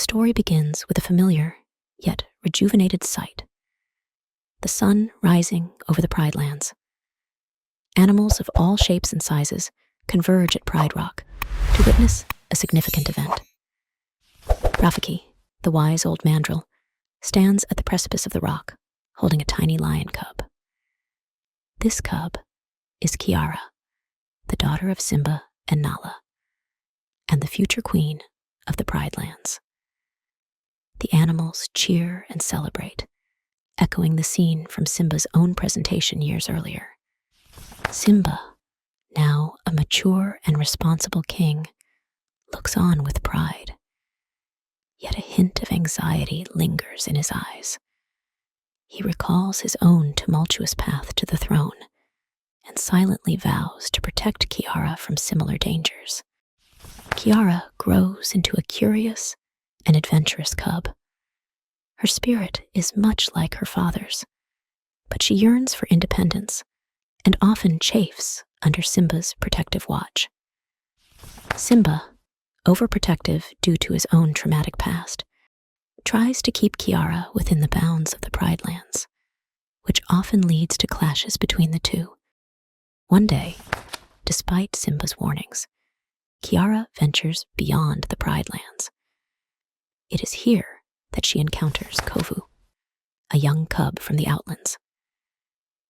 story begins with a familiar, yet rejuvenated sight. The sun rising over the Pride Lands. Animals of all shapes and sizes converge at Pride Rock to witness a significant event. Rafiki, the wise old mandrill, stands at the precipice of the rock, holding a tiny lion cub. This cub is Kiara, the daughter of Simba and Nala, and the future queen of the Pride Lands. The animals cheer and celebrate, echoing the scene from Simba's own presentation years earlier. Simba, now a mature and responsible king, looks on with pride. Yet a hint of anxiety lingers in his eyes. He recalls his own tumultuous path to the throne and silently vows to protect Kiara from similar dangers. Kiara grows into a curious and adventurous cub. Her spirit is much like her father's, but she yearns for independence and often chafes under Simba's protective watch. Simba, overprotective due to his own traumatic past, tries to keep Kiara within the bounds of the Pride Lands, which often leads to clashes between the two. One day, despite Simba's warnings, Kiara ventures beyond the Pride Lands. It is here that she encounters Kovu, a young cub from the Outlands.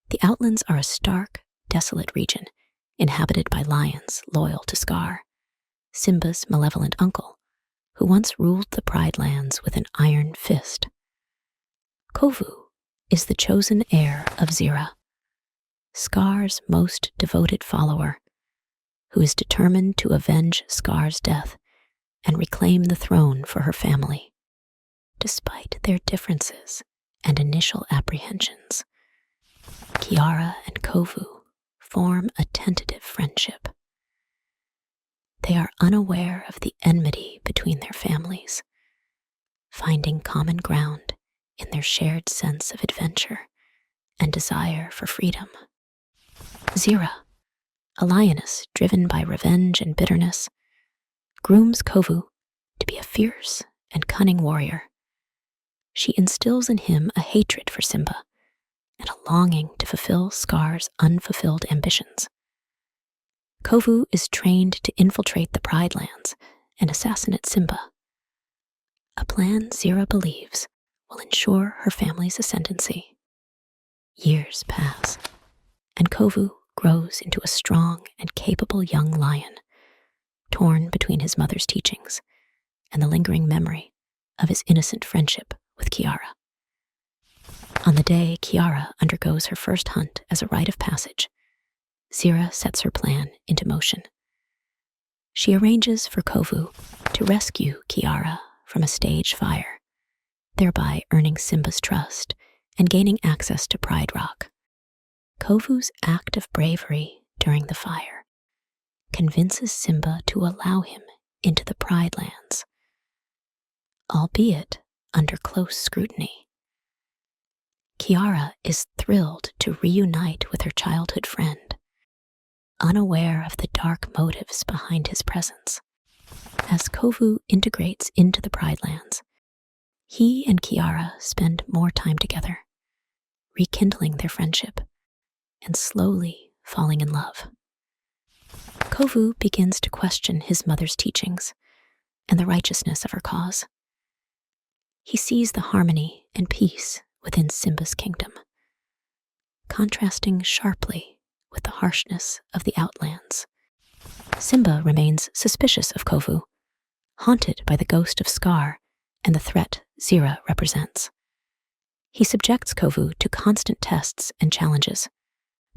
The Outlands are a stark, desolate region inhabited by lions loyal to Scar, Simba's malevolent uncle, who once ruled the Pride Lands with an iron fist. Kovu is the chosen heir of Zira, Scar's most devoted follower, who is determined to avenge Scar's death and reclaim the throne for her family. Despite their differences and initial apprehensions, Kiara and Kovu form a tentative friendship. They are unaware of the enmity between their families, finding common ground in their shared sense of adventure and desire for freedom. Zira, a lioness driven by revenge and bitterness, grooms Kovu to be a fierce and cunning warrior. She instills in him a hatred for Simba and a longing to fulfill Scar's unfulfilled ambitions. Kovu is trained to infiltrate the Pride Lands and assassinate Simba, a plan Zira believes will ensure her family's ascendancy. Years pass, and Kovu grows into a strong and capable young lion, torn between his mother's teachings and the lingering memory of his innocent friendship with Kiara. On the day Kiara undergoes her first hunt as a rite of passage, Zira sets her plan into motion. She arranges for Kovu to rescue Kiara from a staged fire, thereby earning Simba's trust and gaining access to Pride Rock. Kovu's act of bravery during the fire convinces Simba to allow him into the Pride Lands, albeit under close scrutiny. Kiara is thrilled to reunite with her childhood friend, unaware of the dark motives behind his presence. As Kovu integrates into the Pride Lands, he and Kiara spend more time together, rekindling their friendship and slowly falling in love. Kovu begins to question his mother's teachings and the righteousness of her cause. He sees the harmony and peace within Simba's kingdom, contrasting sharply with the harshness of the Outlands. Simba remains suspicious of Kovu, haunted by the ghost of Scar and the threat Zira represents. He subjects Kovu to constant tests and challenges,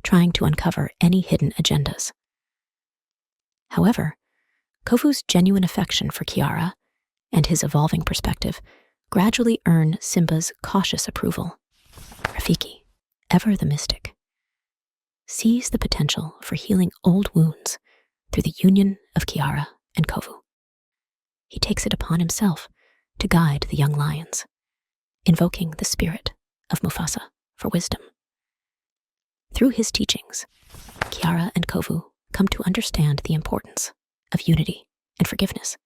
trying to uncover any hidden agendas. However, Kovu's genuine affection for Kiara and his evolving perspective gradually earn Simba's cautious approval. Rafiki, ever the mystic, sees the potential for healing old wounds through the union of Kiara and Kovu. He takes it upon himself to guide the young lions, invoking the spirit of Mufasa for wisdom. Through his teachings, Kiara and Kovu come to understand the importance of unity and forgiveness.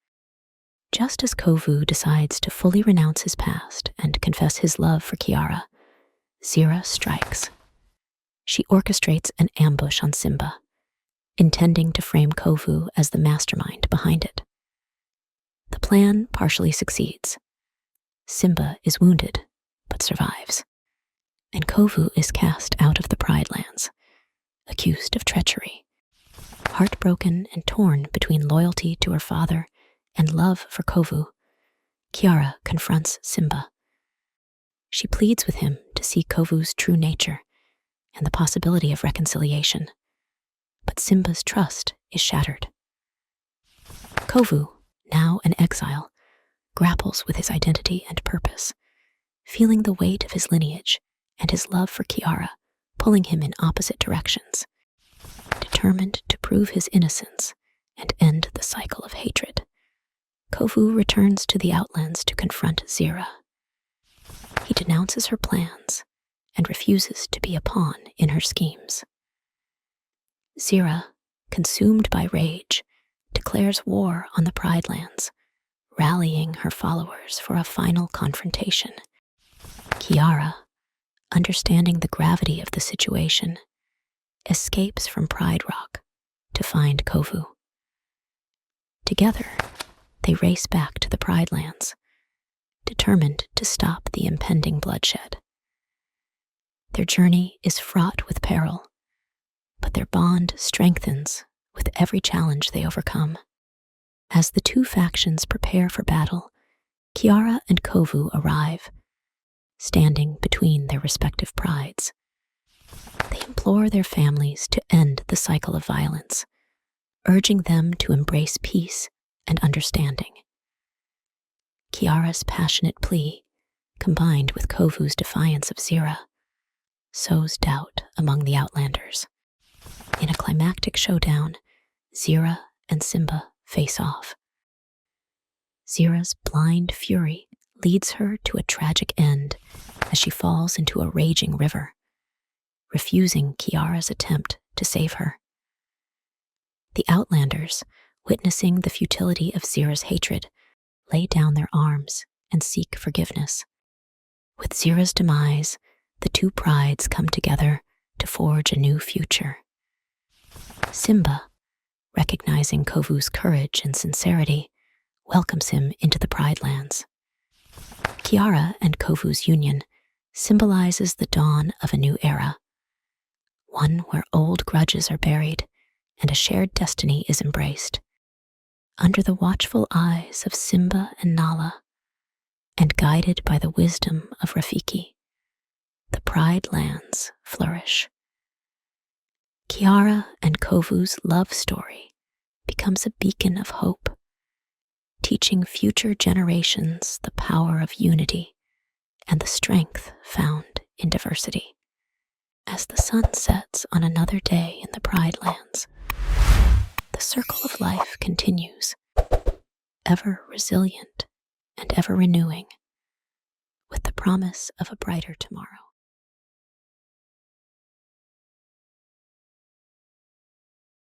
Just as Kovu decides to fully renounce his past and confess his love for Kiara, Zira strikes. She orchestrates an ambush on Simba, intending to frame Kovu as the mastermind behind it. The plan partially succeeds. Simba is wounded, but survives, and Kovu is cast out of the Pride Lands, accused of treachery. Heartbroken and torn between loyalty to her father and love for Kovu, Kiara confronts Simba. She pleads with him to see Kovu's true nature and the possibility of reconciliation, but Simba's trust is shattered. Kovu, now an exile, grapples with his identity and purpose, feeling the weight of his lineage and his love for Kiara pulling him in opposite directions. Determined to prove his innocence and end the cycle of hatred, Kovu returns to the Outlands to confront Zira. He denounces her plans and refuses to be a pawn in her schemes. Zira, consumed by rage, declares war on the Pride Lands, rallying her followers for a final confrontation. Kiara, understanding the gravity of the situation, escapes from Pride Rock to find Kovu. Together, they race back to the Pride Lands, determined to stop the impending bloodshed. Their journey is fraught with peril, but their bond strengthens with every challenge they overcome. As the two factions prepare for battle, Kiara and Kovu arrive, standing between their respective prides. They implore their families to end the cycle of violence, urging them to embrace peace and understanding. Kiara's passionate plea, combined with Kovu's defiance of Zira, sows doubt among the Outlanders. In a climactic showdown, Zira and Simba face off. Zira's blind fury leads her to a tragic end as she falls into a raging river, refusing Kiara's attempt to save her. The Outlanders, witnessing the futility of Zira's hatred, lay down their arms and seek forgiveness. With Zira's demise, the two prides come together to forge a new future. Simba, recognizing Kovu's courage and sincerity, welcomes him into the Pride Lands. Kiara and Kovu's union symbolizes the dawn of a new era, one where old grudges are buried and a shared destiny is embraced. Under the watchful eyes of Simba and Nala, and guided by the wisdom of Rafiki, the Pride Lands flourish. Kiara and Kovu's love story becomes a beacon of hope, teaching future generations the power of unity and the strength found in diversity. As the sun sets on another day in the Pride Lands, the circle of life continues, ever resilient and ever renewing, with the promise of a brighter tomorrow.